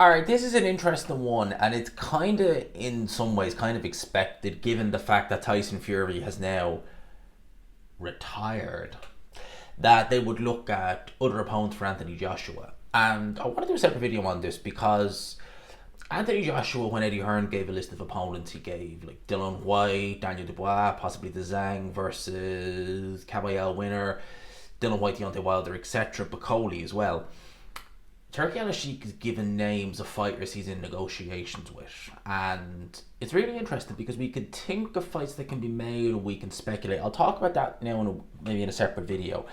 All right, this is an interesting one, and it's kind of, in some ways, kind of expected given the fact that Tyson Fury has now retired, that they would look at other opponents for Anthony Joshua. And I want to do a separate video on this because Anthony Joshua, when Eddie Hearn gave a list of opponents, he gave like Dylan White, Daniel Dubois, possibly the Zhang versus Kabayel winner, Dylan White, Deontay Wilder, etc., Bacoli as well. Turki Al-Sheikh is given names of fighters he's in negotiations with, and it's really interesting because we could think of fights that can be made, we can speculate. I'll talk about that now maybe in a separate video.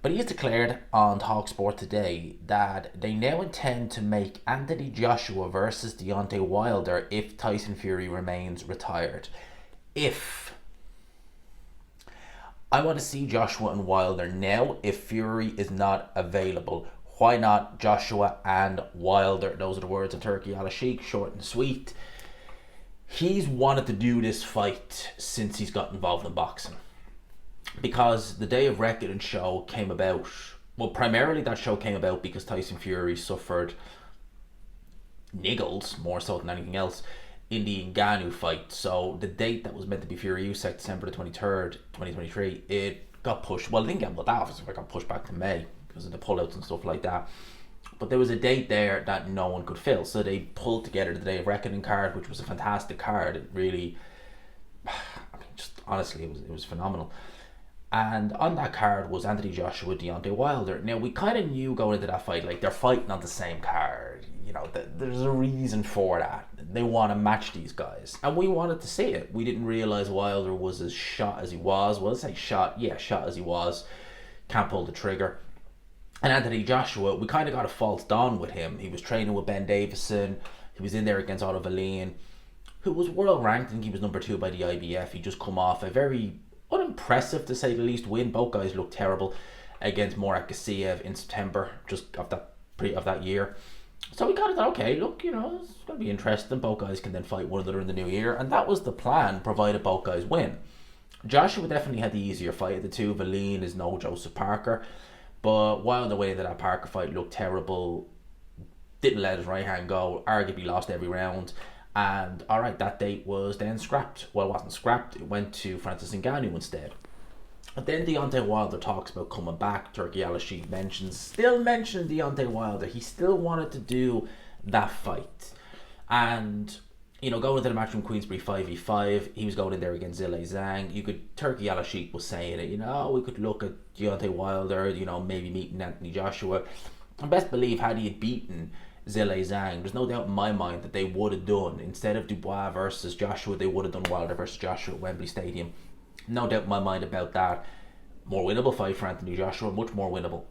But he has declared on TalkSport today that they now intend to make Anthony Joshua versus Deontay Wilder if Tyson Fury remains retired. If I want to see Joshua and Wilder now if Fury is not available. Why not Joshua and Wilder? Those are the words of Turki Al-Sheikh, short and sweet. He's wanted to do this fight since he's got involved in boxing. Because the Day of Reckoning show came about, well, primarily that show came about because Tyson Fury suffered niggles, more so than anything else, in the Ngannou fight. So the date that was meant to be Fury Usyk, December the 23rd, 2023, it got pushed. Well, it didn't get put off, it got pushed back to May because of the pullouts and stuff like that. But there was a date there that no one could fill, so they pulled together the Day of Reckoning card, which was a fantastic card. It really, I mean, just honestly, it was phenomenal. And on that card was Anthony Joshua, Deontay Wilder. Now, we kind of knew going into that fight, like, they're fighting on the same card. You know, there's a reason for that. They want to match these guys. And we wanted to see it. We didn't realise Wilder was as shot as he was. Well, let's say shot. Yeah, shot as he was. Can't pull the trigger. And Anthony Joshua, we kind of got a false dawn with him. He was training with Ben Davison. He was in there against Otto Wallin, who was world ranked. I think he was number 2 by the IBF. He just come off a very unimpressive, to say the least, win. Both guys looked terrible against Murat Gassiev in September, just of that year. So we kind of thought, okay, look, you know, it's going to be interesting. Both guys can then fight one another in the new year, and that was the plan, provided both guys win. Joshua definitely had the easier fight of the two. Wallin is no Joseph Parker, but while the way that Parker fight looked terrible, didn't let his right hand go, arguably lost every round. And alright, that date was then scrapped. Well, it wasn't scrapped, it went to Francis Ngannou instead. But then Deontay Wilder talks about coming back. Turki Al-Sheikh still mentioned Deontay Wilder. He still wanted to do that fight. And, you know, going into the match from Queensbury 5v5, he was going in there against Zhilei Zhang. Turki Al-Sheikh was saying it, you know, we could look at Deontay Wilder, you know, maybe meeting Anthony Joshua. And best believe, had he had beaten Zhilei Zhang, there's no doubt in my mind that they would have done, instead of Dubois versus Joshua, they would have done Wilder versus Joshua at Wembley Stadium. No doubt in my mind about that. More winnable fight for Anthony Joshua, much more winnable.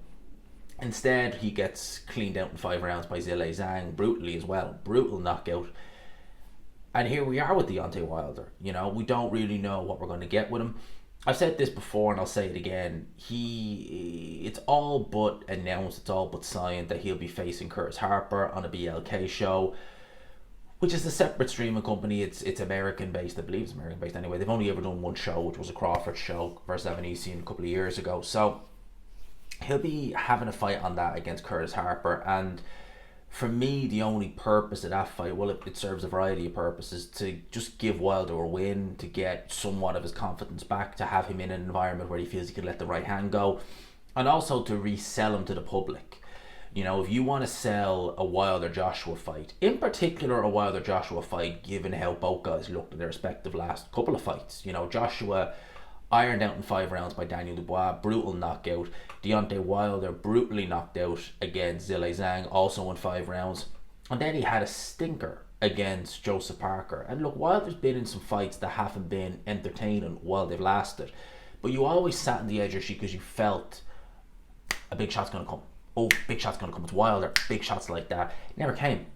Instead, he gets cleaned out in 5 rounds by Zhilei Zhang, brutally as well. Brutal knockout. And here we are with Deontay Wilder. You know, we don't really know what we're going to get with him. I've said this before and I'll say it again. It's all but announced, it's all but signed that he'll be facing Curtis Harper on a BLK show, which is a separate streaming company. It's American based, I believe it's American based anyway. They've only ever done one show, which was a Crawford show versus Avanesian a couple of years ago. So he'll be having a fight on that against Curtis Harper, and for me, the only purpose of that fight, well, it serves a variety of purposes, to just give Wilder a win, to get somewhat of his confidence back, to have him in an environment where he feels he can let the right hand go, and also to resell him to the public. You know, if you want to sell a Wilder-Joshua fight, in particular a Wilder-Joshua fight, given how both guys looked in their respective last couple of fights. You know, Joshua ironed out in 5 rounds by Daniel Dubois, brutal knockout. Deontay Wilder brutally knocked out against Zhilei Zhang, also in 5 rounds. And then he had a stinker against Joseph Parker. And look, Wilder's been in some fights that haven't been entertaining while they've lasted. But you always sat on the edge of your seat because you felt a big shot's going to come. Oh, big shot's going to come. It's Wilder. Big shots like that. It never came.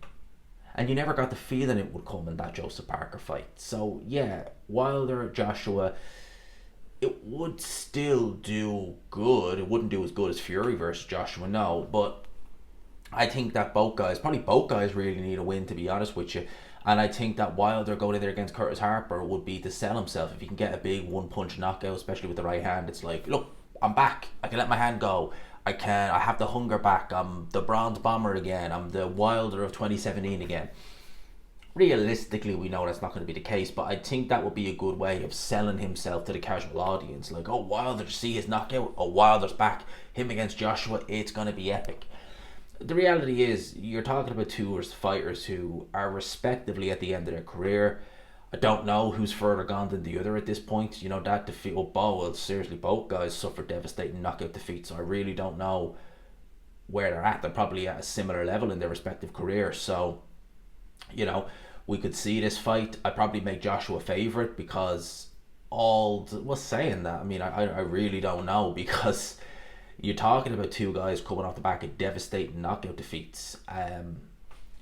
And you never got the feeling it would come in that Joseph Parker fight. So, yeah, Wilder, Joshua, it would still do good. It wouldn't do as good as Fury versus Joshua, no. But I think that both guys really need a win, to be honest with you. And I think that Wilder going in there against Curtis Harper would be to sell himself. If he can get a big one-punch knockout, especially with the right hand, it's like, look, I'm back. I can let my hand go. I have the hunger back. I'm the bronze bomber again. I'm the Wilder of 2017 again. Realistically, we know that's not going to be the case, but I think that would be a good way of selling himself to the casual audience. Like, oh, Wilder, see his knockout. Oh, Wilder's back. Him against Joshua. It's going to be epic. The reality is, you're talking about two fighters who are respectively at the end of their career. I don't know who's further gone than the other at this point. You know, that defeat, well, seriously, both guys suffered devastating knockout defeats, so I really don't know where they're at. They're probably at a similar level in their respective careers. So, you know, we could see this fight. I'd probably make Joshua favourite because what's saying that? I mean, I really don't know, because you're talking about two guys coming off the back of devastating knockout defeats.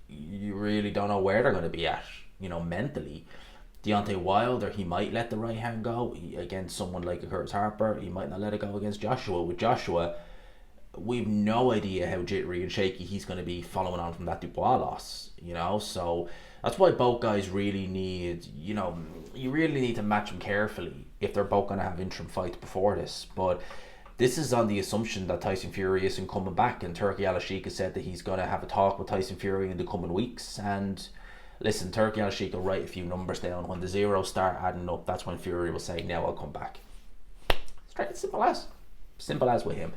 You really don't know where they're going to be at, you know, mentally. Deontay Wilder, he might let the right hand go against someone like a Curtis Harper. He might not let it go against Joshua. With Joshua, we've no idea how jittery and shaky he's going to be following on from that Dubois loss, you know. So that's why both guys really need, you know, you really need to match them carefully if they're both going to have interim fights before this. But this is on the assumption that Tyson Fury isn't coming back, and Turki Al-Sheikh has said that he's going to have a talk with Tyson Fury in the coming weeks. And listen, Turki Al-Sheikh will write a few numbers down. When the zeros start adding up, that's when Fury will say, now I'll come back. Straight, simple as with him.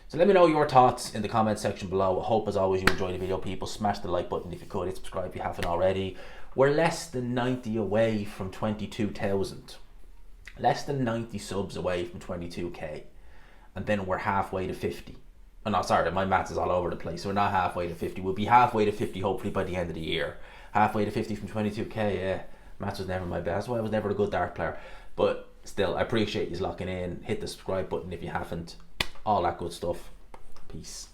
So let me know your thoughts in the comment section below. I hope, as always, you enjoyed the video, people. Smash the like button if you could. Hit subscribe if you haven't already. We're less than 90 away from 22,000. Less than 90 subs away from 22k. And then we're halfway to 50. Oh, no, sorry, my maths is all over the place. So we're not halfway to 50. We'll be halfway to 50 hopefully by the end of the year. Halfway to 50 from 22k, yeah. Maths was never my best. That's why I was never a good dart player. But still, I appreciate you locking in. Hit the subscribe button if you haven't. All that good stuff. Peace.